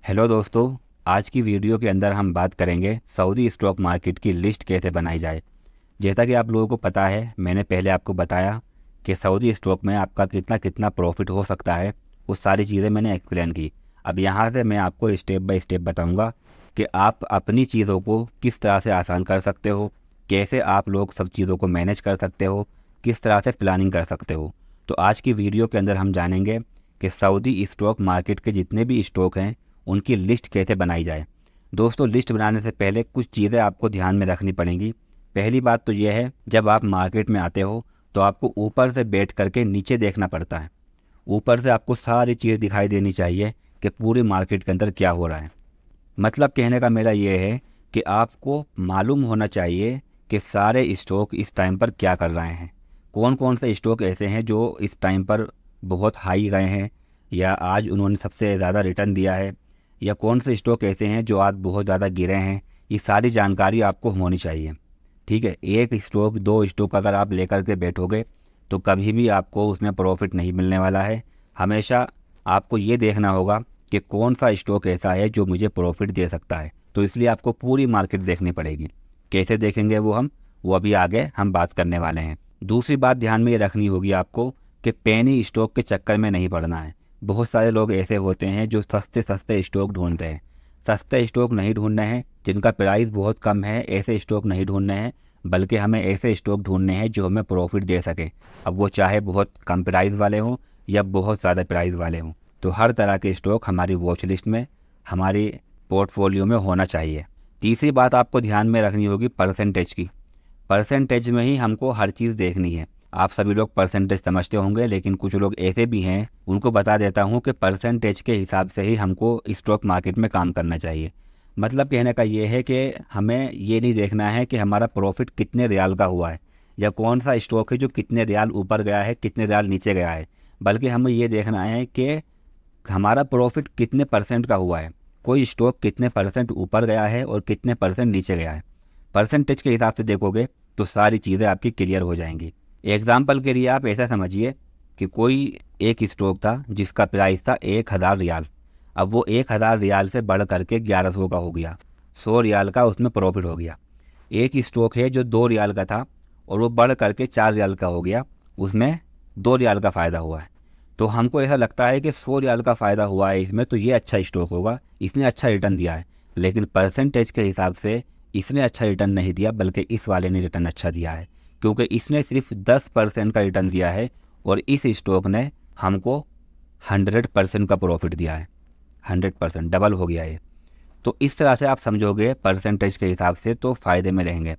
Hello दोस्तों, आज की वीडियो के अंदर हम बात करेंगे सऊदी स्टॉक मार्केट की लिस्ट कैसे बनाई जाए। जैसा कि आप लोगों को पता है, मैंने पहले आपको बताया कि सऊदी स्टॉक में आपका कितना कितना प्रॉफिट हो सकता है। वो सारी चीज़ें मैंने एक्सप्लेन की। अब यहाँ से मैं आपको स्टेप बाय स्टेप बताऊँगा कि आप अपनी चीज़ों को किस तरह से आसान कर सकते हो, कैसे आप लोग सब चीज़ों को मैनेज कर सकते हो, किस तरह से प्लानिंग कर सकते हो। तो आज की वीडियो के अंदर हम जानेंगे कि सऊदी स्टॉक मार्केट के जितने भी स्टॉक हैं उनकी लिस्ट कैसे बनाई जाए। दोस्तों, लिस्ट बनाने से पहले कुछ चीज़ें आपको ध्यान में रखनी पड़ेंगी। पहली बात तो यह है, जब आप मार्केट में आते हो तो आपको ऊपर से बैठ करके नीचे देखना पड़ता है। ऊपर से आपको सारी चीज़ दिखाई देनी चाहिए कि पूरी मार्केट के अंदर क्या हो रहा है। मतलब कहने का मेरा ये है कि आपको मालूम होना चाहिए कि सारे स्टॉक इस टाइम पर क्या कर रहे हैं। कौन कौन से स्टॉक ऐसे हैं जो इस टाइम पर बहुत हाई गए हैं या आज उन्होंने सबसे ज़्यादा रिटर्न दिया है, या कौन से स्टॉक ऐसे हैं जो आज बहुत ज़्यादा गिरे हैं। ये सारी जानकारी आपको होनी चाहिए। ठीक है, एक स्टॉक दो स्टॉक अगर आप लेकर के बैठोगे तो कभी भी आपको उसमें प्रॉफिट नहीं मिलने वाला है। हमेशा आपको ये देखना होगा कि कौन सा स्टॉक ऐसा है जो मुझे प्रॉफिट दे सकता है। तो इसलिए आपको पूरी मार्केट देखनी पड़ेगी। कैसे देखेंगे वो अभी आगे हम बात करने वाले हैं। दूसरी बात ध्यान में ये रखनी होगी आपको कि पेनी स्टॉक के चक्कर में नहीं पड़ना है। बहुत सारे लोग ऐसे होते हैं जो सस्ते सस्ते स्टॉक ढूंढते हैं। सस्ते स्टॉक नहीं ढूंढने हैं, जिनका प्राइस बहुत कम है, ऐसे स्टॉक नहीं ढूंढने हैं। बल्कि हमें ऐसे स्टॉक ढूंढने हैं जो हमें प्रॉफिट दे सके। अब वो चाहे बहुत कम प्राइस वाले हों या बहुत ज़्यादा प्राइस वाले हों। तो हर तरह के स्टॉक हमारी वॉच लिस्ट में, हमारी पोर्टफोलियो में होना चाहिए। तीसरी बात आपको ध्यान में रखनी होगी परसेंटेज की। परसेंटेज में ही हमको हर चीज़ देखनी है। आप सभी लोग परसेंटेज समझते होंगे, लेकिन कुछ लोग ऐसे भी हैं, उनको बता देता हूँ कि परसेंटेज के हिसाब से ही हमको स्टॉक मार्केट में काम करना चाहिए। मतलब कहने का ये है कि हमें ये नहीं देखना है कि हमारा प्रॉफिट कितने रियाल का हुआ है या कौन सा स्टॉक है जो कितने रियाल ऊपर गया है, कितने रियाल नीचे गया है। बल्कि हमें ये देखना है कि हमारा प्रॉफिट कितने परसेंट का हुआ है, कोई स्टॉक कितने परसेंट ऊपर गया है और कितने परसेंट नीचे गया है। परसेंटेज के हिसाब से देखोगे तो सारी चीज़ें आपकी क्लियर हो जाएंगी। एग्जाम्पल के लिए आप ऐसा समझिए कि कोई एक स्टॉक था जिसका प्राइस था 1000 रियाल। अब वो 1000 रियाल से बढ़ करके 1100 का हो गया। 100 रियाल का उसमें प्रॉफिट हो गया। एक स्टॉक है जो 2 रियाल का था और वो बढ़ करके 4 रियाल का हो गया, उसमें 2 रियाल का फ़ायदा हुआ है। तो हमको ऐसा लगता है कि 100 रियाल का फ़ायदा हुआ है इसमें, तो ये अच्छा स्टॉक होगा, इसने अच्छा रिटर्न दिया है। लेकिन परसेंटेज के हिसाब से इसने अच्छा रिटर्न नहीं दिया, बल्कि इस वाले ने रिटर्न अच्छा दिया है। क्योंकि इसने सिर्फ 10% का रिटर्न दिया है और इस स्टॉक ने हमको 100% का प्रॉफिट दिया है। 100% डबल हो गया ये। तो इस तरह से आप समझोगे परसेंटेज के हिसाब से तो फ़ायदे में रहेंगे।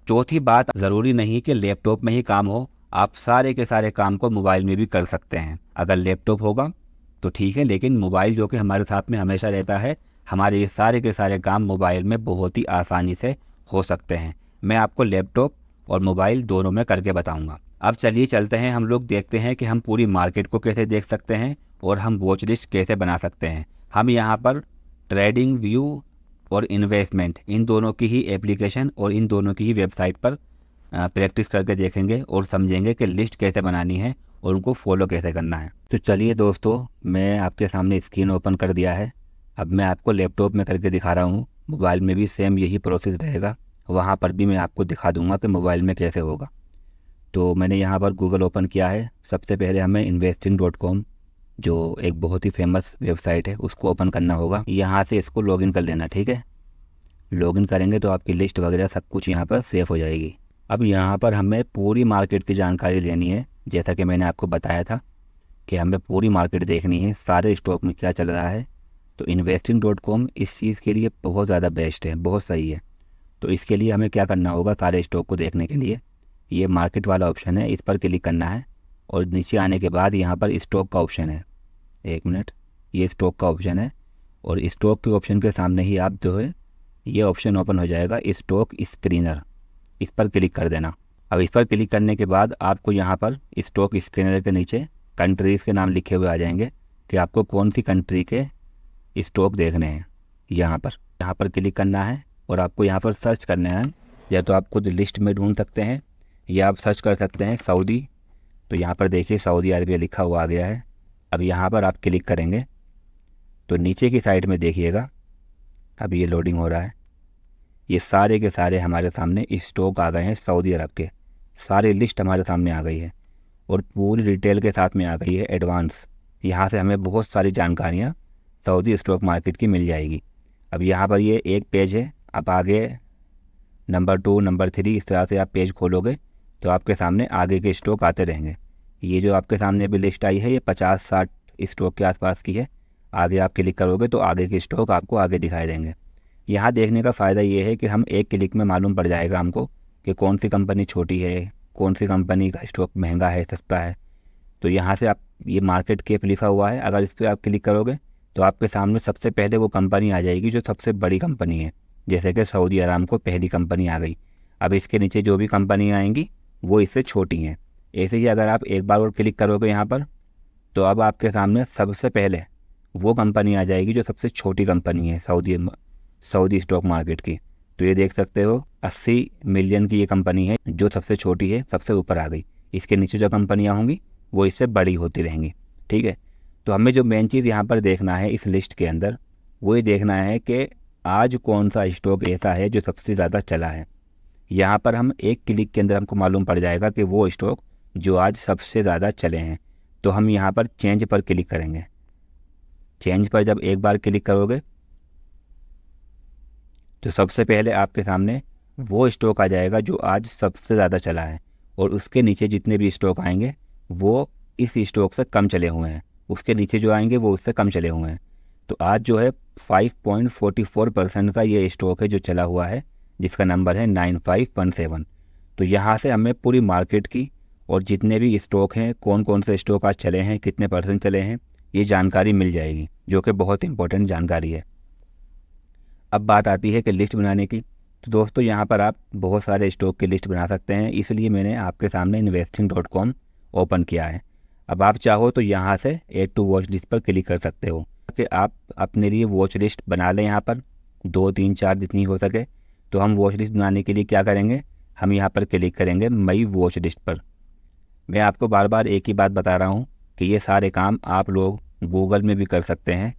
चौथी बात, ज़रूरी नहीं कि लैपटॉप में ही काम हो, आप सारे के सारे काम को मोबाइल में भी कर सकते हैं। अगर लैपटॉप होगा तो ठीक है, लेकिन मोबाइल जो कि हमारे साथ में हमेशा रहता है, हमारे ये सारे के सारे काम मोबाइल में बहुत ही आसानी से हो सकते हैं। मैं आपको लैपटॉप और मोबाइल दोनों में करके बताऊंगा। अब चलिए चलते हैं, हम लोग देखते हैं कि हम पूरी मार्केट को कैसे देख सकते हैं और हम वॉच लिस्ट कैसे बना सकते हैं। हम यहाँ पर ट्रेडिंग व्यू और इन्वेस्टमेंट, इन दोनों की ही एप्लीकेशन और इन दोनों की ही वेबसाइट पर प्रैक्टिस करके देखेंगे और समझेंगे कि लिस्ट कैसे बनानी है और उनको फॉलो कैसे करना है। तो चलिए दोस्तों, मैं आपके सामने स्क्रीन ओपन कर दिया है। अब मैं आपको लैपटॉप में करके दिखा रहा हूँ। मोबाइल में भी सेम यही प्रोसेस रहेगा, वहाँ पर भी मैं आपको दिखा दूंगा कि मोबाइल में कैसे होगा। तो मैंने यहाँ पर गूगल ओपन किया है। सबसे पहले हमें investing.com, जो एक बहुत ही फेमस वेबसाइट है, उसको ओपन करना होगा। यहाँ से इसको लॉगिन कर लेना। ठीक है, लॉगिन करेंगे तो आपकी लिस्ट वगैरह सब कुछ यहाँ पर सेव हो जाएगी। अब यहाँ पर हमें पूरी मार्केट की जानकारी लेनी है। जैसा कि मैंने आपको बताया था कि हमें पूरी मार्केट देखनी है, सारे स्टॉक में क्या चल रहा है। तो investing.com इस चीज़ के लिए बहुत ज़्यादा बेस्ट है, बहुत सही है। तो इसके लिए हमें क्या करना होगा, सारे स्टॉक को देखने के लिए ये मार्केट वाला ऑप्शन है, इस पर क्लिक करना है। और नीचे आने के बाद यहाँ पर स्टॉक का ऑप्शन है। एक मिनट, ये स्टॉक का ऑप्शन है और स्टॉक के ऑप्शन के सामने ही आप जो है ये ऑप्शन ओपन हो जाएगा, स्टॉक स्क्रीनर। इस पर क्लिक कर देना। अब इस पर क्लिक करने के बाद आपको यहाँ पर स्टॉक स्क्रीनर के नीचे कंट्रीज़ के नाम लिखे हुए आ जाएंगे कि आपको कौन सी कंट्री के स्टॉक देखने हैं। यहाँ पर क्लिक करना है और आपको यहाँ पर सर्च करना है। या तो आप खुद लिस्ट में ढूंढ सकते हैं या आप सर्च कर सकते हैं सऊदी। तो यहाँ पर देखिए सऊदी अरबिया लिखा हुआ आ गया है। अब यहाँ पर आप क्लिक करेंगे तो नीचे की साइड में देखिएगा, अब ये लोडिंग हो रहा है, ये सारे के सारे हमारे सामने स्टॉक आ गए हैं सऊदी अरब के, सारी लिस्ट हमारे सामने आ गई है और पूरी डिटेल के साथ में आ गई है एडवांस। यहाँ से हमें बहुत सारी जानकारियाँ सऊदी स्टॉक मार्केट की मिल जाएगी। अब यहाँ पर ये एक पेज है, अब आगे नंबर 2, नंबर 3 इस तरह से आप पेज खोलोगे तो आपके सामने आगे के स्टॉक आते रहेंगे। ये जो आपके सामने अभी लिस्ट आई है ये 50-60 स्टॉक के आसपास की है। आगे आप क्लिक करोगे तो आगे के स्टॉक आपको आगे दिखाई देंगे। यहाँ देखने का फ़ायदा ये है कि हम एक क्लिक में मालूम पड़ जाएगा हमको कि कौन सी कंपनी छोटी है, कौन सी कंपनी का स्टॉक महंगा है, सस्ता है। तो यहाँ से आप ये मार्केट कैप लिखा हुआ है, अगर इस पर आप क्लिक करोगे तो आपके सामने सबसे पहले वो कंपनी आ जाएगी जो सबसे बड़ी कंपनी है, जैसे कि सऊदी अरामको पहली कंपनी आ गई। अब इसके नीचे जो भी कंपनी आएंगी वो इससे छोटी हैं। ऐसे ही अगर आप एक बार और क्लिक करोगे यहाँ पर तो अब आपके सामने सबसे पहले वो कंपनी आ जाएगी जो सबसे छोटी कंपनी है सऊदी स्टॉक मार्केट की। तो ये देख सकते हो 80 मिलियन की ये कंपनी है जो सबसे छोटी है, सबसे ऊपर आ गई। इसके नीचे जो कंपनियाँ होंगी वो इससे बड़ी होती रहेंगी। ठीक है, तो हमें जो मेन चीज़ यहाँ पर देखना है इस लिस्ट के अंदर वो ये देखना है कि आज कौन सा स्टॉक ऐसा है जो सबसे ज़्यादा चला है। यहाँ पर हम एक क्लिक के अंदर हमको मालूम पड़ जाएगा कि वो स्टॉक जो आज सबसे ज़्यादा चले हैं। तो हम यहाँ पर चेंज पर क्लिक करेंगे। चेंज पर जब एक बार क्लिक करोगे तो सबसे पहले आपके सामने वो स्टॉक आ जाएगा जो आज सबसे ज़्यादा चला है और उसके नीचे जितने भी स्टॉक आएंगे वो इस स्टॉक से कम चले हुए हैं, उसके नीचे जो आएंगे वो उससे कम चले हुए हैं। तो आज जो है 5.44% का ये स्टॉक है जो चला हुआ है, जिसका नंबर है 9517। तो यहाँ से हमें पूरी मार्केट की और जितने भी स्टॉक हैं, कौन कौन से स्टॉक आज चले हैं, कितने % चले हैं, ये जानकारी मिल जाएगी, जो कि बहुत इंपॉर्टेंट जानकारी है। अब बात आती है कि लिस्ट बनाने की। तो दोस्तों यहाँ पर आप बहुत सारे स्टॉक की लिस्ट बना सकते हैं, इसलिए मैंने आपके सामने investing.com ओपन किया है। अब आप चाहो तो यहाँ से ऐड टू वॉच लिस्ट पर क्लिक कर सकते हो कि आप अपने लिए वॉच लिस्ट बना लें। यहाँ पर 2, 3, 4 जितनी हो सके। तो हम वॉच लिस्ट बनाने के लिए क्या करेंगे, हम यहाँ पर क्लिक करेंगे मई वॉच लिस्ट पर। मैं आपको बार बार एक ही बात बता रहा हूँ कि ये सारे काम आप लोग गूगल में भी कर सकते हैं,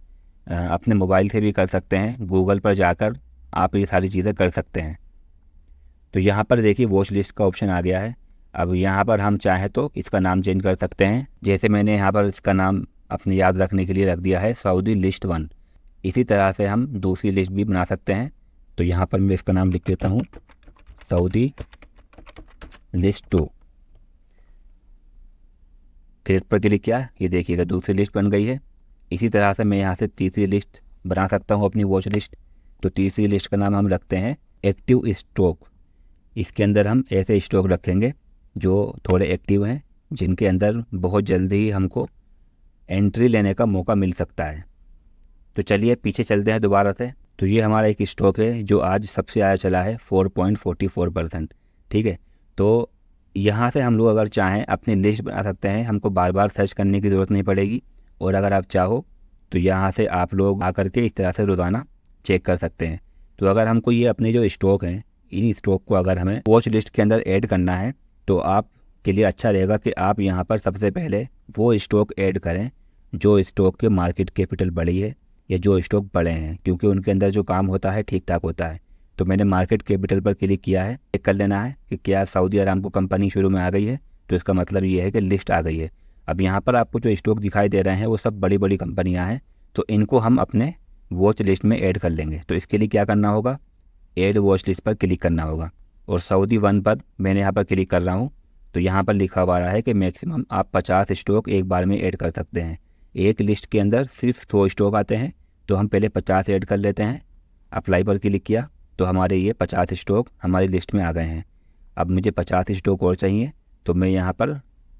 अपने मोबाइल से भी कर सकते हैं। गूगल पर जाकर आप ये सारी चीज़ें कर सकते हैं। तो यहाँ पर देखिए वॉच लिस्ट का ऑप्शन आ गया है। अब यहाँ पर हम चाहें तो इसका नाम चेंज कर सकते हैं, जैसे मैंने यहाँ पर इसका नाम अपने याद रखने के लिए रख दिया है सऊदी लिस्ट 1। इसी तरह से हम दूसरी लिस्ट भी बना सकते हैं। तो यहाँ पर मैं इसका नाम लिख देता हूँ सऊदी लिस्ट 2। क्रिएट पर क्लिक किया, ये देखिएगा दूसरी लिस्ट बन गई है। इसी तरह से मैं यहाँ से तीसरी लिस्ट बना सकता हूँ अपनी वॉच लिस्ट। तो तीसरी लिस्ट का नाम हम रखते हैं एक्टिव स्टॉक। इसके अंदर हम ऐसे स्टॉक रखेंगे जो थोड़े एक्टिव हैं, जिनके अंदर बहुत जल्दी ही हमको एंट्री लेने का मौका मिल सकता है। तो चलिए पीछे चलते हैं दोबारा से। तो ये हमारा एक स्टॉक है जो आज सबसे ज़्यादा चला है 4.44%। ठीक है, तो यहाँ से हम लोग अगर चाहें अपनी लिस्ट बना सकते हैं, हमको बार बार सर्च करने की ज़रूरत नहीं पड़ेगी। और अगर आप चाहो तो यहाँ से आप लोग आकर के इस तरह से रोज़ाना चेक कर सकते हैं। तो अगर हमको ये अपने जो स्टॉक हैं, इन स्टॉक को अगर हमें वॉच लिस्ट के अंदर ऐड करना है तो आप के लिए अच्छा रहेगा कि आप यहाँ पर सबसे पहले वो स्टॉक ऐड करें जो स्टॉक के मार्केट कैपिटल बड़ी है या जो स्टॉक बड़े हैं, क्योंकि उनके अंदर जो काम होता है ठीक ठाक होता है। तो मैंने मार्केट कैपिटल पर क्लिक किया है। चेक कर लेना है कि क्या सऊदी अरामको कंपनी शुरू में आ गई है, तो इसका मतलब ये है कि लिस्ट आ गई है। अब यहाँ पर आपको जो स्टॉक दिखाई दे रहे हैं वो सब बड़ी बड़ी कंपनियाँ हैं, तो इनको हम अपने वॉच लिस्ट में ऐड कर लेंगे। तो इसके लिए क्या करना होगा, ऐड वॉच लिस्ट पर क्लिक करना होगा और सऊदी 1 पर मैंने यहाँ पर क्लिक कर रहा हूँ। तो यहाँ पर लिखा हुआ है कि मैक्सिमम आप 50 स्टॉक एक बार में ऐड कर सकते हैं। एक लिस्ट के अंदर सिर्फ 100 स्टॉक आते हैं, तो हम पहले 50 ऐड कर लेते हैं। अप्लाई पर क्लिक किया तो हमारे ये 50 स्टॉक हमारी लिस्ट में आ गए हैं। अब मुझे 50 स्टॉक और चाहिए, तो मैं यहाँ पर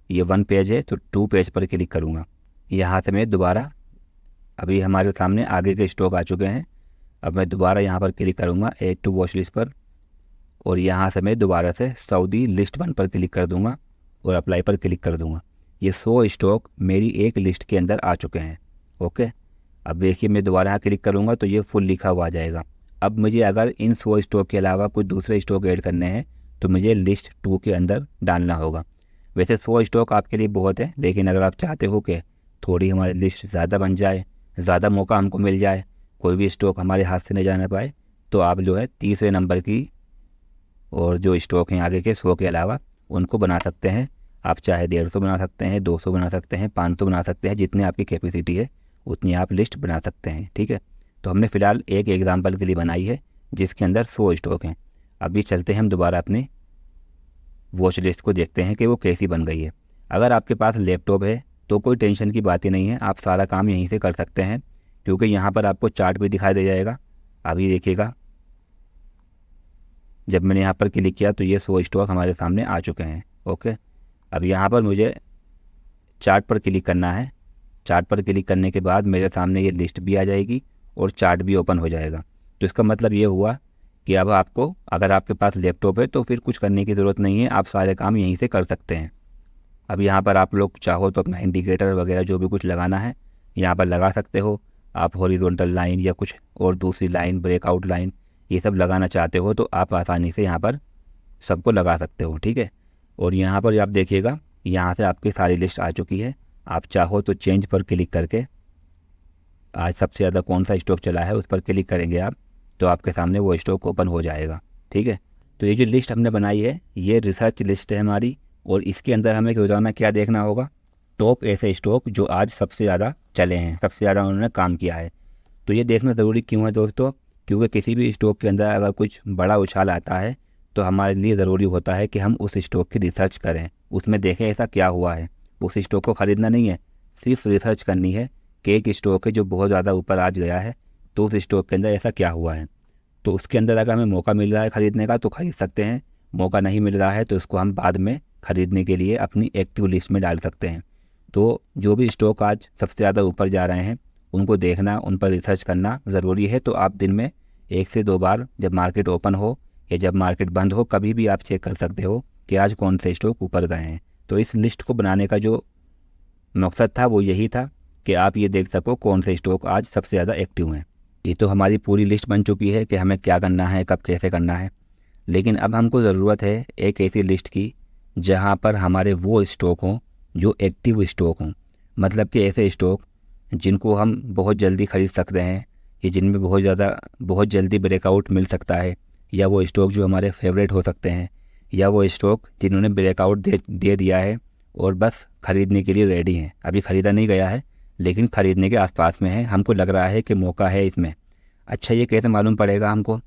ये 1 पेज है तो 2 पेज पर क्लिक करूँगा। यहाँ से मैं दोबारा, अभी हमारे सामने आगे के स्टॉक आ चुके हैं। अब मैं दोबारा यहाँ पर क्लिक करूँगा ऐड टू वॉच लिस्ट पर और यहाँ से मैं दोबारा से सऊदी लिस्ट 1 पर क्लिक कर दूँगा और अप्लाई पर क्लिक कर दूँगा। ये 100 स्टॉक मेरी एक लिस्ट के अंदर आ चुके हैं। ओके, अब देखिए मैं दोबारा यहाँ क्लिक करूँगा तो ये फुल लिखा हुआ आ जाएगा। अब मुझे अगर इन 100 स्टॉक के अलावा कुछ दूसरे स्टॉक ऐड करने हैं तो मुझे लिस्ट 2 के अंदर डालना होगा। वैसे 100 स्टॉक आपके लिए बहुत है, लेकिन अगर आप चाहते हो कि थोड़ी हमारी लिस्ट ज़्यादा बन जाए ज़्यादा मौका हमको मिल जाए, कोई भी स्टॉक हमारे हाथ से नहीं जाना पाए, तो आप जो है तीसरे नंबर की और जो स्टॉक हैं आगे के 100 के अलावा उनको बना सकते हैं। आप चाहे 150 बना सकते हैं, 200 बना सकते हैं, 500 बना सकते हैं, जितनी आपकी कैपेसिटी है उतनी आप लिस्ट बना सकते हैं। ठीक है, तो हमने फ़िलहाल एक एग्जांपल के लिए बनाई है जिसके अंदर 100 स्टॉक हैं। अभी चलते हैं हम दोबारा अपने वॉच लिस्ट को देखते हैं कि वो कैसी बन गई है। अगर आपके पास लैपटॉप है तो कोई टेंशन की बात ही नहीं है, आप सारा काम यहीं से कर सकते हैं, क्योंकि यहाँ पर आपको चार्ट भी दिखाई दे जाएगा। अभी देखिएगा, जब मैंने यहाँ पर क्लिक किया तो ये 100 स्टॉक हमारे सामने आ चुके हैं। ओके, अब यहाँ पर मुझे चार्ट पर क्लिक करना है। चार्ट पर क्लिक करने के बाद मेरे सामने ये लिस्ट भी आ जाएगी और चार्ट भी ओपन हो जाएगा। तो इसका मतलब ये हुआ कि अब आपको, अगर आपके पास लैपटॉप है तो फिर कुछ करने की ज़रूरत नहीं है, आप सारे काम यहीं से कर सकते हैं। अब यहाँ पर आप लोग चाहो तो अपना इंडिकेटर वगैरह जो भी कुछ लगाना है यहाँ पर लगा सकते हो। आप हॉरिजॉन्टल लाइन या कुछ और दूसरी लाइन, ब्रेकआउट लाइन, ये सब लगाना चाहते हो तो आप आसानी से यहाँ पर सबको लगा सकते हो। ठीक है, और यहाँ पर आप देखिएगा, यहाँ से आपकी सारी लिस्ट आ चुकी है। आप चाहो तो चेंज पर क्लिक करके आज सबसे ज़्यादा कौन सा स्टॉक चला है उस पर क्लिक करेंगे आप, तो आपके सामने वो स्टॉक ओपन हो जाएगा। ठीक है, तो ये जो लिस्ट हमने बनाई है ये रिसर्च लिस्ट है हमारी, और इसके अंदर हमें रोज़ाना क्या देखना होगा, टॉप ऐसे स्टॉक जो आज सबसे ज़्यादा चले हैं, सबसे ज़्यादा उन्होंने काम किया है। तो ये देखना ज़रूरी क्यों है दोस्तों, क्योंकि किसी भी स्टॉक के अंदर अगर कुछ बड़ा उछाल आता है तो हमारे लिए ज़रूरी होता है कि हम उस स्टॉक की रिसर्च करें, उसमें देखें ऐसा क्या हुआ है। उस स्टॉक को ख़रीदना नहीं है, सिर्फ रिसर्च करनी है कि एक स्टॉक है जो बहुत ज़्यादा ऊपर आज गया है, तो उस स्टॉक के अंदर ऐसा क्या हुआ है। तो उसके अंदर अगर हमें मौका मिल रहा है ख़रीदने का तो ख़रीद सकते हैं, मौका नहीं मिल रहा है तो उसको हम बाद में ख़रीदने के लिए अपनी एक्टिव लिस्ट में डाल सकते हैं। तो जो भी स्टॉक आज सबसे ज़्यादा ऊपर जा रहे हैं उनको देखना, उन पर रिसर्च करना ज़रूरी है। तो आप दिन में 1 से 2 बार, जब मार्केट ओपन हो या जब मार्केट बंद हो, कभी भी आप चेक कर सकते हो कि आज कौन से स्टॉक ऊपर गए हैं। तो इस लिस्ट को बनाने का जो मकसद था वो यही था कि आप ये देख सको कौन से स्टॉक आज सबसे ज़्यादा एक्टिव हैं। ये तो हमारी पूरी लिस्ट बन चुकी है कि हमें क्या करना है, कब कैसे करना है, लेकिन अब हमको ज़रूरत है एक ऐसी लिस्ट की जहाँ पर हमारे वो स्टॉक हों जो एक्टिव स्टॉक हों, मतलब कि ऐसे स्टॉक जिनको हम बहुत जल्दी ख़रीद सकते हैं, या जिनमें बहुत जल्दी ब्रेकआउट मिल सकता है, या वो स्टॉक जो हमारे फेवरेट हो सकते हैं, या वो स्टॉक जिन्होंने ब्रेकआउट दे दिया है और बस ख़रीदने के लिए रेडी हैं। अभी ख़रीदा नहीं गया है लेकिन ख़रीदने के आसपास में है, हमको लग रहा है कि मौका है इसमें। अच्छा, ये कैसे मालूम पड़ेगा हमको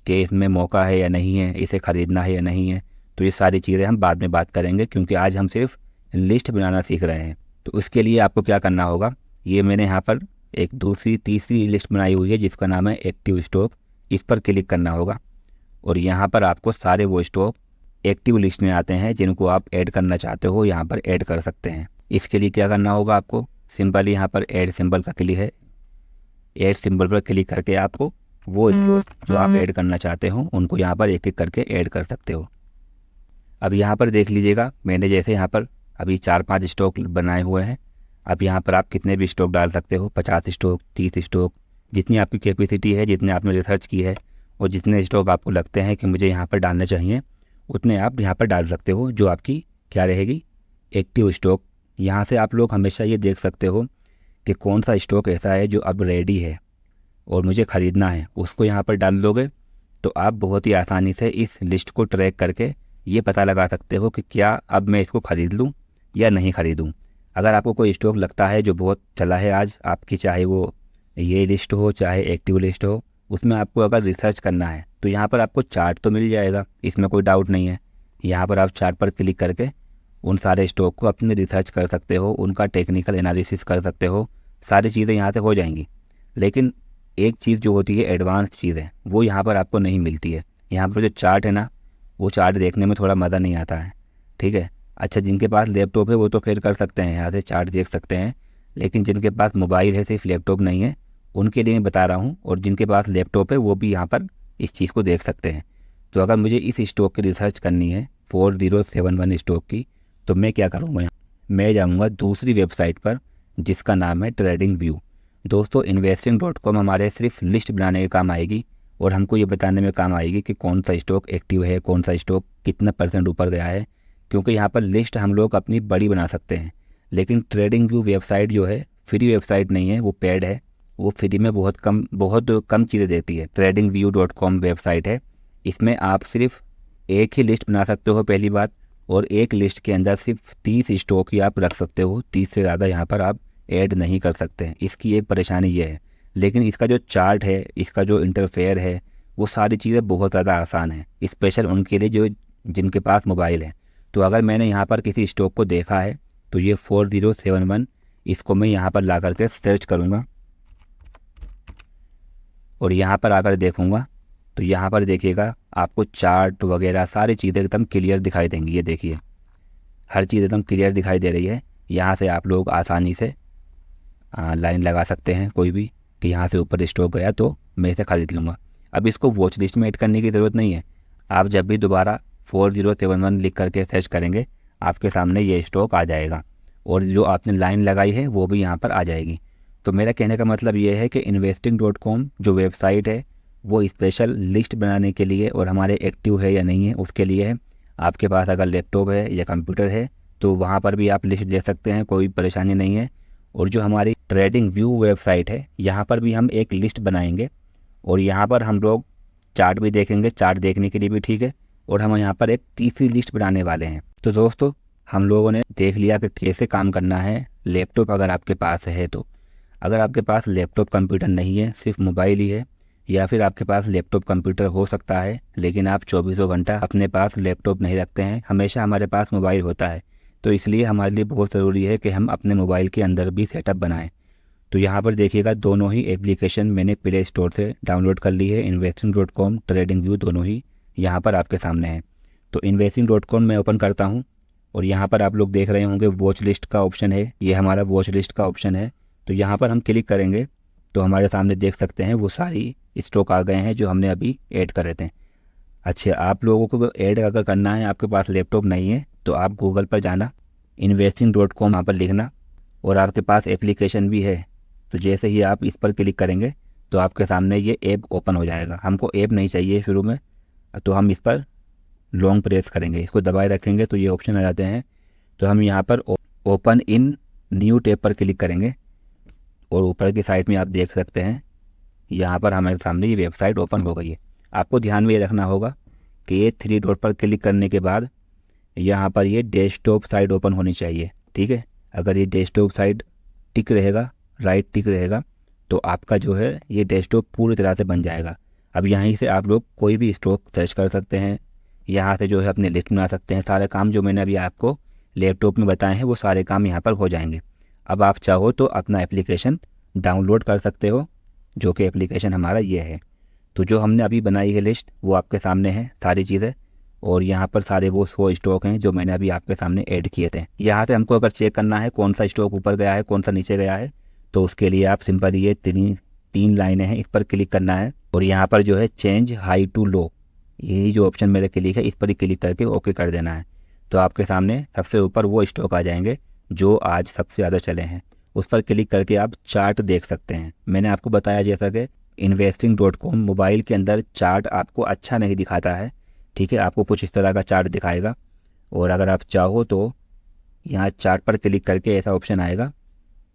कि इसमें मौका है या नहीं है, इसे ख़रीदना है या नहीं है? तो ये सारी चीज़ें हम बाद में बात करेंगे, क्योंकि आज हम सिर्फ लिस्ट बनाना सीख रहे हैं। तो उसके लिए आपको क्या करना होगा, ये मैंने यहाँ पर एक दूसरी तीसरी लिस्ट बनाई हुई है जिसका नाम है एक्टिव स्टॉक, इस पर क्लिक करना होगा और यहाँ पर आपको सारे वो स्टॉक एक्टिव लिस्ट में आते हैं जिनको आप ऐड करना चाहते हो, यहाँ पर ऐड कर सकते हैं। इसके लिए क्या करना होगा आपको, सिंपली यहाँ पर ऐड सिंबल का क्लिक है, ऐड सिंबल पर क्लिक करके आपको वो स्टॉक जो आप ऐड करना चाहते हो उनको यहाँ पर एक एक करके ऐड कर सकते हो। अब यहाँ पर देख लीजिएगा, मैंने जैसे यहाँ पर अभी 4-5 स्टॉक बनाए हुए हैं। अब यहाँ पर आप कितने भी स्टॉक डाल सकते हो, 50 स्टॉक, 30 स्टॉक, जितनी आपकी कैपेसिटी है, जितने आपने रिसर्च की है और जितने स्टॉक आपको लगते हैं कि मुझे यहाँ पर डालने चाहिए, उतने आप यहाँ पर डाल सकते हो, जो आपकी क्या रहेगी, एक्टिव स्टॉक। यहाँ से आप लोग हमेशा ये देख सकते हो कि कौन सा स्टॉक ऐसा है जो अब रेडी है और मुझे ख़रीदना है, उसको यहाँ पर डाल दोगे तो आप बहुत ही आसानी से इस लिस्ट को ट्रैक करके ये पता लगा सकते हो कि क्या अब मैं इसको ख़रीद लूँ या नहीं ख़रीदूँ। अगर आपको कोई स्टॉक लगता है जो बहुत चला है आज आपकी, चाहे वो ये लिस्ट हो चाहे एक्टिव लिस्ट हो, उसमें आपको अगर रिसर्च करना है तो यहाँ पर आपको चार्ट तो मिल जाएगा, इसमें कोई डाउट नहीं है। यहाँ पर आप चार्ट पर क्लिक करके उन सारे स्टॉक को अपने रिसर्च कर सकते हो, उनका टेक्निकल एनालिसिस कर सकते हो, सारी चीज़ें यहाँ से हो जाएंगी। लेकिन एक चीज़ जो होती है एडवांस चीज़ है, वो यहाँ पर आपको नहीं मिलती है। यहाँ पर जो चार्ट है ना, वो चार्ट देखने में थोड़ा मज़ा नहीं आता है। ठीक है, अच्छा, जिनके पास लैपटॉप है वो तो फिर कर सकते हैं, यहाँ से चार्ट देख सकते हैं, लेकिन जिनके पास मोबाइल है, सिर्फ लैपटॉप नहीं है, उनके लिए मैं बता रहा हूँ, और जिनके पास लैपटॉप है वो भी यहाँ पर इस चीज़ को देख सकते हैं। तो अगर मुझे इस स्टॉक की रिसर्च करनी है 4071 स्टॉक की, तो मैं क्या करूँगा, मैं जाऊँगा दूसरी वेबसाइट पर जिसका नाम है ट्रेडिंग व्यू। दोस्तों, investing.com हमारे सिर्फ लिस्ट बनाने के काम आएगी और हमको ये बताने में काम आएगी कि कौन सा स्टॉक एक्टिव है, कौन सा स्टॉक कितना % ऊपर गया है, क्योंकि यहाँ पर लिस्ट हम लोग अपनी बड़ी बना सकते हैं। लेकिन ट्रेडिंग व्यू वेबसाइट जो है फ्री वेबसाइट नहीं है, वो पेड है, वो फ्री में बहुत कम चीज़ें देती है। tradingview.com वेबसाइट है, इसमें आप सिर्फ एक ही लिस्ट बना सकते हो पहली बात, और एक लिस्ट के अंदर सिर्फ 30 स्टॉक ही आप रख सकते हो, 30 से ज़्यादा यहाँ पर आप ऐड नहीं कर सकते हैं। इसकी एक परेशानी ये है, लेकिन इसका जो चार्ट है, इसका जो इंटरफेयर है, वो सारी चीज़ें बहुत ज़्यादा आसान है, स्पेशल उनके लिए जो जिनके पास मोबाइल है। तो अगर मैंने यहाँ पर किसी स्टॉक को देखा है तो ये 4071, इसको मैं यहाँ पर ला करके सर्च करूँगा और यहाँ पर आकर देखूँगा तो यहाँ पर देखिएगा आपको चार्ट वगैरह सारी चीज़ें एकदम क्लियर दिखाई देंगी। ये देखिए हर चीज़ एकदम क्लियर दिखाई दे रही है। यहाँ से आप लोग आसानी से लाइन लगा सकते हैं कोई भी कि यहाँ से ऊपर स्टॉक गया तो मैं इसे ख़रीद लूँगा। अब इसको वॉच लिस्ट में ऐड करने की ज़रूरत नहीं है। आप जब भी दोबारा 4071 लिख करके सर्च करेंगे आपके सामने ये स्टॉक आ जाएगा और जो आपने लाइन लगाई है वो भी यहाँ पर आ जाएगी। तो मेरा कहने का मतलब ये है कि investing.com जो वेबसाइट है वो स्पेशल लिस्ट बनाने के लिए और हमारे एक्टिव है या नहीं है उसके लिए है। आपके पास अगर लैपटॉप है या कंप्यूटर है तो वहाँ पर भी आप लिस्ट दे सकते हैं, कोई परेशानी नहीं है। और जो हमारी ट्रेडिंग व्यू वेबसाइट है यहाँ पर भी हम एक लिस्ट बनाएंगे और यहाँ पर हम लोग चार्ट भी देखेंगे, चार्ट देखने के लिए भी ठीक है। और हम यहाँ पर एक तीसरी लिस्ट बनाने वाले हैं। तो दोस्तों हम लोगों ने देख लिया कि कैसे काम करना है लैपटॉप अगर आपके पास है तो। अगर आपके पास लैपटॉप कंप्यूटर नहीं है, सिर्फ मोबाइल ही है, या फिर आपके पास लैपटॉप कंप्यूटर हो सकता है लेकिन आप 24 घंटा अपने पास लैपटॉप नहीं रखते हैं, हमेशा हमारे पास मोबाइल होता है, तो इसलिए हमारे लिए बहुत ज़रूरी है कि हम अपने मोबाइल के अंदर भी सेटअप बनाएं। तो यहाँ पर देखिएगा दोनों ही एप्लीकेशन मैंने प्ले स्टोर से डाउनलोड कर ली है। investing.com, ट्रेडिंग व्यू दोनों ही यहाँ पर आपके सामने है। तो investing.com मैं ओपन करता हूँ और यहाँ पर आप लोग देख रहे होंगे वॉच लिस्ट का ऑप्शन है, ये हमारा वॉच लिस्ट का ऑप्शन है। तो यहाँ पर हम क्लिक करेंगे तो हमारे सामने देख सकते हैं वो सारी स्टॉक आ गए हैं जो हमने अभी ऐड करे थे। अच्छा, आप लोगों को ऐड अगर करना है, आपके पास लैपटॉप नहीं है तो आप गूगल पर जाना, investing.com यहाँ पर लिखना और आपके पास एप्लीकेशन भी है तो जैसे ही आप इस पर क्लिक करेंगे तो आपके सामने ये ऐप ओपन हो जाएगा। हमको ऐप नहीं चाहिए शुरू में, तो हम इस पर लॉन्ग प्रेस करेंगे, इसको दबाए रखेंगे तो ये ऑप्शन आ जाते हैं। तो हम यहाँ पर ओपन इन न्यू टैब पर क्लिक करेंगे और ऊपर की साइड में आप देख सकते हैं यहाँ पर हमारे सामने ये वेबसाइट ओपन हो गई है। आपको ध्यान में ये रखना होगा कि ये 3 डॉट पर क्लिक करने के बाद यहाँ पर ये डेस्कटॉप साइट ओपन होनी चाहिए, ठीक है। अगर ये डेस्कटॉप साइट टिक रहेगा, राइट टिक रहेगा, तो आपका जो है ये डेस्कटॉप पूरी तरह से बन जाएगा। अब यहीं से आप लोग कोई भी स्टॉक सर्च कर सकते हैं, यहाँ से जो है अपनी लिस्ट बना सकते हैं। सारे काम जो मैंने अभी आपको लैपटॉप में बताए हैं वो सारे काम यहाँ पर हो जाएंगे। अब आप चाहो तो अपना एप्लीकेशन डाउनलोड कर सकते हो, जो कि एप्लीकेशन हमारा ये है। तो जो हमने अभी बनाई है लिस्ट वो आपके सामने है सारी चीज़ें, और यहाँ पर सारे वो 100 स्टॉक हैं जो मैंने अभी आपके सामने ऐड किए थे। यहाँ से हमको अगर चेक करना है कौन सा स्टॉक ऊपर गया है कौन सा नीचे गया है, तो उसके लिए आप सिंपल ये तीन लाइनें हैं, इस पर क्लिक करना है और यहाँ पर जो है चेंज हाई टू लो, यही जो ऑप्शन मेरे क्लिक है इस पर ही क्लिक करके ओके कर देना है। तो आपके सामने सबसे ऊपर वो स्टॉक आ जाएंगे जो आज सबसे ज़्यादा चले हैं, उस पर क्लिक करके आप चार्ट देख सकते हैं। मैंने आपको बताया जैसा कि investing.com मोबाइल के अंदर चार्ट आपको अच्छा नहीं दिखाता है, ठीक है, आपको कुछ इस तरह का चार्ट दिखाएगा। और अगर आप चाहो तो यहाँ चार्ट पर क्लिक करके ऐसा ऑप्शन आएगा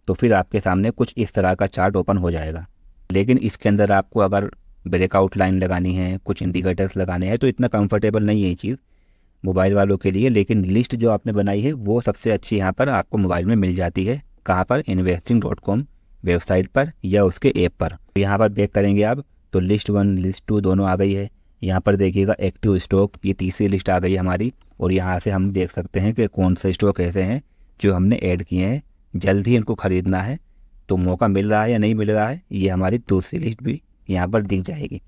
तो फिर आपके सामने कुछ इस तरह का चार्ट ओपन हो जाएगा। लेकिन इसके अंदर आपको अगर ब्रेकआउट लाइन लगानी है, कुछ इंडिकेटर्स लगाने हैं, तो इतना कंफर्टेबल नहीं है ये चीज़ मोबाइल वालों के लिए। लेकिन लिस्ट जो आपने बनाई है वो सबसे अच्छी यहाँ पर आपको मोबाइल में मिल जाती है। कहाँ पर? investing.com वेबसाइट पर या उसके ऐप पर। यहाँ पर बैक करेंगे आप तो लिस्ट 1 लिस्ट 2 दोनों आ गई है। यहाँ पर देखिएगा एक्टिव स्टॉक, ये तीसरी लिस्ट आ गई है हमारी, और यहाँ से हम देख सकते हैं कि कौन से स्टॉक ऐसे हैं जो हमने ऐड किए हैं, जल्द ही इनको ख़रीदना है। तो मौका मिल रहा है या नहीं मिल रहा है, ये हमारी दूसरी लिस्ट भी यहाँ पर दिख जाएगी।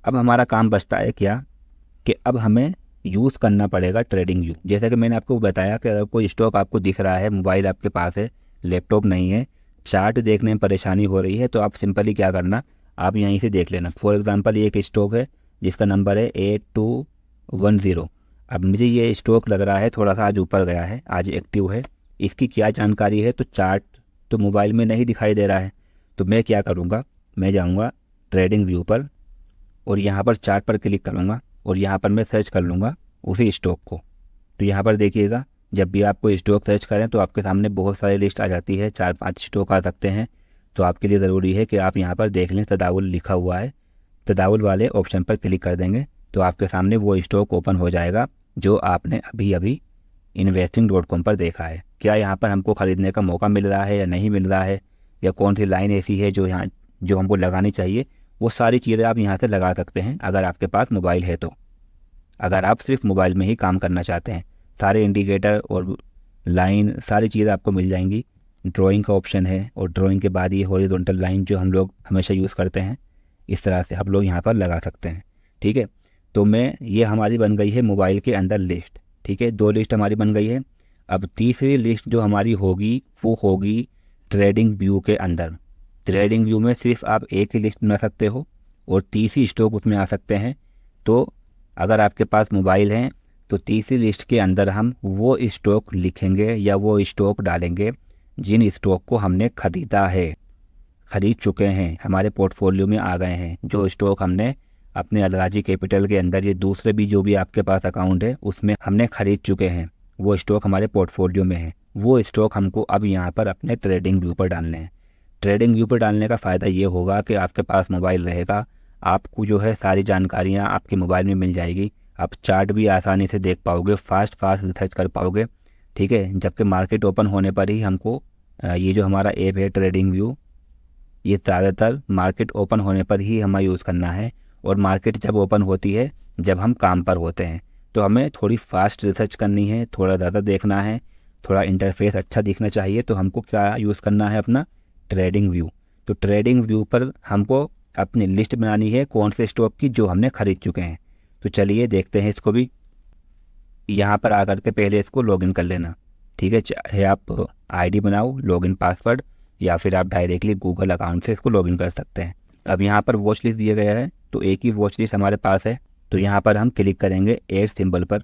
अब हमारा काम बचता है क्या कि अब हमें यूज़ करना पड़ेगा ट्रेडिंग व्यू। जैसा कि मैंने आपको बताया कि अगर कोई स्टॉक आपको दिख रहा है, मोबाइल आपके पास है, लैपटॉप नहीं है, चार्ट देखने में परेशानी हो रही है, तो आप सिंपली क्या करना, आप यहीं से देख लेना। फॉर एग्जांपल ये एक स्टॉक है जिसका नंबर है 8210। अब मुझे ये स्टॉक लग रहा है थोड़ा सा आज ऊपर गया है, आज एक्टिव है, इसकी क्या जानकारी है, तो चार्ट तो मोबाइल में नहीं दिखाई दे रहा है। तो मैं क्या करूँगा, मैं जाऊँगा ट्रेडिंग व्यू पर और यहाँ पर चार्ट पर क्लिक करूँगा और यहाँ पर मैं सर्च कर लूँगा उसी स्टॉक को। तो यहाँ पर देखिएगा जब भी आप कोई स्टॉक सर्च करें तो आपके सामने बहुत सारी लिस्ट आ जाती है, 4-5 स्टॉक आ सकते हैं। तो आपके लिए ज़रूरी है कि आप यहाँ पर देख लें तदावुल लिखा हुआ है, तदावुल वाले ऑप्शन पर क्लिक कर देंगे तो आपके सामने वो स्टॉक ओपन हो जाएगा जो आपने अभी अभी investing.com पर देखा है। क्या यहाँ पर हमको ख़रीदने का मौका मिल रहा है या नहीं मिल रहा है, या कौन सी लाइन ऐसी है जो हमको लगानी चाहिए, वो सारी चीज़ें आप यहाँ से लगा सकते हैं अगर आपके पास मोबाइल है तो। अगर आप सिर्फ मोबाइल में ही काम करना चाहते हैं, सारे इंडिकेटर और लाइन सारी चीज़ें आपको मिल जाएंगी। ड्राइंग का ऑप्शन है और ड्राइंग के बाद ये हॉरिजॉन्टल लाइन जो हम लोग हमेशा यूज़ करते हैं, इस तरह से आप लोग यहाँ पर लगा सकते हैं। ठीक है, तो ये हमारी बन गई है मोबाइल के अंदर लिस्ट। ठीक है, 2 लिस्ट हमारी बन गई है। अब तीसरी लिस्ट जो हमारी होगी वो होगी ट्रेडिंग व्यू के अंदर। ट्रेडिंग व्यू में सिर्फ आप एक ही लिस्ट बना सकते हो और 30 ही स्टॉक उसमें आ सकते हैं। तो अगर आपके पास मोबाइल है तो तीसरी लिस्ट के अंदर हम वो स्टॉक लिखेंगे या वो स्टॉक डालेंगे जिन स्टॉक को हमने ख़रीदा है, ख़रीद चुके हैं, हमारे पोर्टफोलियो में आ गए हैं। जो स्टॉक हमने अपने अलराजी कैपिटल के अंदर, ये दूसरे भी जो भी आपके पास अकाउंट है उसमें हमने ख़रीद चुके हैं, वो स्टॉक हमारे पोर्टफोलियो में है। वो स्टॉक हमको अब यहाँ पर अपने ट्रेडिंग व्यू पर डालने हैं। ट्रेडिंग व्यू पर डालने का फ़ायदा ये होगा कि आपके पास मोबाइल रहेगा, आपको जो है सारी जानकारियाँ आपके मोबाइल में मिल जाएगी। आप चार्ट भी आसानी से देख पाओगे, फास्ट रिसर्च कर पाओगे। ठीक है, जबकि मार्केट ओपन होने पर ही हमको ये जो हमारा ऐप है ट्रेडिंग व्यू, ये ज़्यादातर मार्केट ओपन होने पर ही हमें यूज़ करना है। और मार्केट जब ओपन होती है जब हम काम पर होते हैं, तो हमें थोड़ी फास्ट रिसर्च करनी है, थोड़ा ज़्यादा देखना है, थोड़ा इंटरफेस अच्छा दिखना चाहिए। तो हमको क्या यूज़ करना है, अपना ट्रेडिंग व्यू। तो ट्रेडिंग व्यू पर हमको अपनी लिस्ट बनानी है कौन से स्टॉक की जो हमने ख़रीद चुके हैं। तो चलिए देखते हैं इसको भी। यहाँ पर आकर के पहले इसको लॉगिन कर लेना। ठीक है, चाहे आप आईडी बनाओ, लॉगिन पासवर्ड, या फिर आप डायरेक्टली गूगल अकाउंट से इसको लॉगिन कर सकते हैं। अब यहाँ पर वॉच लिस्ट दिया गया है, तो एक ही वॉच लिस्ट हमारे पास है। तो यहाँ पर हम क्लिक करेंगे ऐड सिंबल पर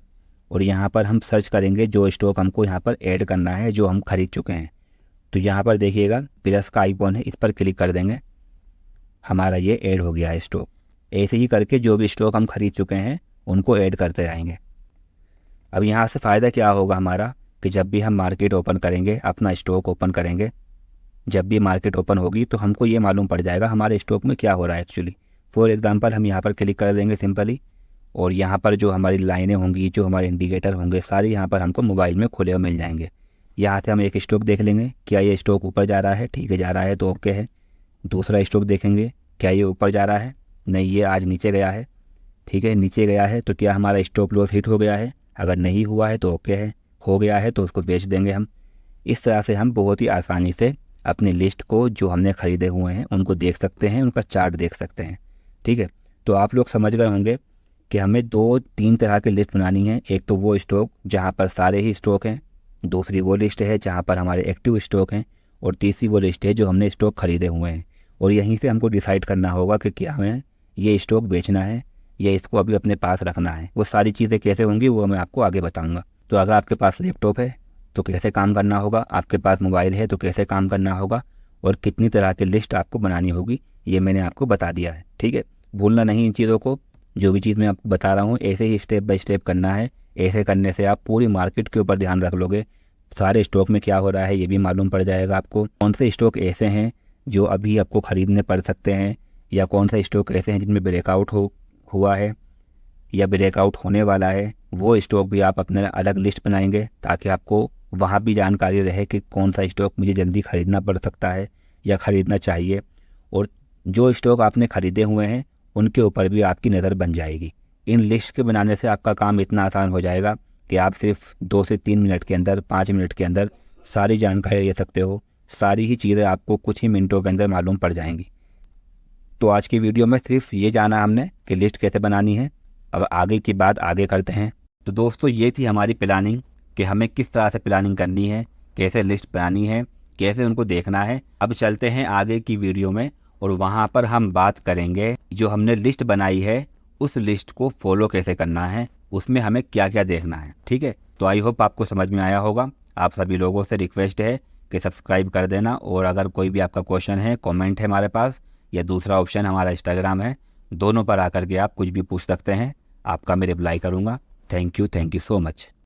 और यहाँ पर हम सर्च करेंगे जो स्टॉक हमको यहाँ पर ऐड करना है जो हम खरीद चुके हैं। तो यहाँ पर देखिएगा प्लस का आइकॉन है, इस पर क्लिक कर देंगे, हमारा ये ऐड हो गया है स्टॉक। ऐसे ही करके जो भी स्टॉक हम खरीद चुके हैं उनको ऐड करते जाएंगे। अब यहाँ से फ़ायदा क्या होगा हमारा कि जब भी हम मार्केट ओपन करेंगे, अपना स्टॉक ओपन करेंगे, जब भी मार्केट ओपन होगी तो हमको ये मालूम पड़ जाएगा हमारे स्टॉक में क्या हो रहा है एक्चुअली। फॉर एग्जांपल हम यहाँ पर क्लिक कर देंगे सिंपली, और यहाँ पर जो हमारी लाइनें होंगी, जो हमारे इंडिकेटर होंगे, सारी यहाँ पर हमको मोबाइल में खुले हुए मिल जाएंगे। यहाँ से हम एक स्टॉक देख लेंगे, क्या ये स्टॉक ऊपर जा रहा है, ठीक है जा रहा है तो ओके है। दूसरा स्टॉक देखेंगे, क्या ये ऊपर जा रहा है, नहीं ये आज नीचे गया है, ठीक है नीचे गया है, तो क्या हमारा स्टॉप लॉस हिट हो गया है, अगर नहीं हुआ है तो ओके है, हो गया है तो उसको बेच देंगे हम। इस तरह से हम बहुत ही आसानी से अपनी लिस्ट को जो हमने ख़रीदे हुए हैं उनको देख सकते हैं, उनका चार्ट देख सकते हैं। ठीक है, तो आप लोग समझ गए होंगे कि हमें 2-3 तरह की लिस्ट बनानी है। एक तो वो स्टॉक जहाँ पर सारे ही स्टॉक हैं, दूसरी वो लिस्ट है जहाँ पर हमारे एक्टिव स्टॉक हैं, और तीसरी वो लिस्ट है जो हमने स्टॉक खरीदे हुए हैं। और यहीं से हमको डिसाइड करना होगा कि क्या हमें ये स्टॉक बेचना है या इसको अभी अपने पास रखना है। वो सारी चीज़ें कैसे होंगी वो मैं आपको आगे बताऊँगा। तो अगर आपके पास लैपटॉप है तो कैसे काम करना होगा, आपके पास मोबाइल है तो कैसे काम करना होगा, और कितनी तरह की लिस्ट आपको बनानी होगी, ये मैंने आपको बता दिया है। ठीक है, भूलना नहीं इन चीज़ों को। जो भी चीज़ मैं आपको बता रहा हूँ ऐसे ही स्टेप बाय स्टेप करना है। ऐसे करने से आप पूरी मार्केट के ऊपर ध्यान रख लोगे, सारे स्टॉक में क्या हो रहा है ये भी मालूम पड़ जाएगा आपको। कौन से स्टॉक ऐसे हैं जो अभी आपको ख़रीदने पड़ सकते हैं, या कौन से स्टॉक ऐसे हैं जिनमें ब्रेकआउट हुआ है या ब्रेकआउट होने वाला है, वो स्टॉक भी आप अपने अलग लिस्ट बनाएंगे ताकि आपको वहाँ भी जानकारी रहे कि कौन सा स्टॉक मुझे जल्दी ख़रीदना पड़ सकता है या ख़रीदना चाहिए। और जो स्टॉक आपने ख़रीदे हुए हैं उनके ऊपर भी आपकी नज़र बन जाएगी। इन लिस्ट के बनाने से आपका काम इतना आसान हो जाएगा कि आप सिर्फ 2 से 3 मिनट के अंदर, 5 मिनट के अंदर सारी जानकारी ले सकते हो। सारी ही चीज़ें आपको कुछ ही मिनटों के अंदर मालूम पड़ जाएंगी। तो आज की वीडियो में सिर्फ ये जाना हमने कि लिस्ट कैसे बनानी है। अब आगे की बात आगे करते हैं। तो दोस्तों ये थी हमारी प्लानिंग कि हमें किस तरह से प्लानिंग करनी है, कैसे लिस्ट बनानी है, कैसे उनको देखना है। अब चलते हैं आगे की वीडियो में और वहाँ पर हम बात करेंगे जो हमने लिस्ट बनाई है उस लिस्ट को फॉलो कैसे करना है, उसमें हमें क्या क्या देखना है। ठीक है, तो आई होप आपको समझ में आया होगा। आप सभी लोगों से रिक्वेस्ट है कि सब्सक्राइब कर देना, और अगर कोई भी आपका क्वेश्चन है, कमेंट है हमारे पास, या दूसरा ऑप्शन हमारा इंस्टाग्राम है, दोनों पर आकर के आप कुछ भी पूछ सकते हैं। आपका मैं रिप्लाई करूँगा। Thank you so much.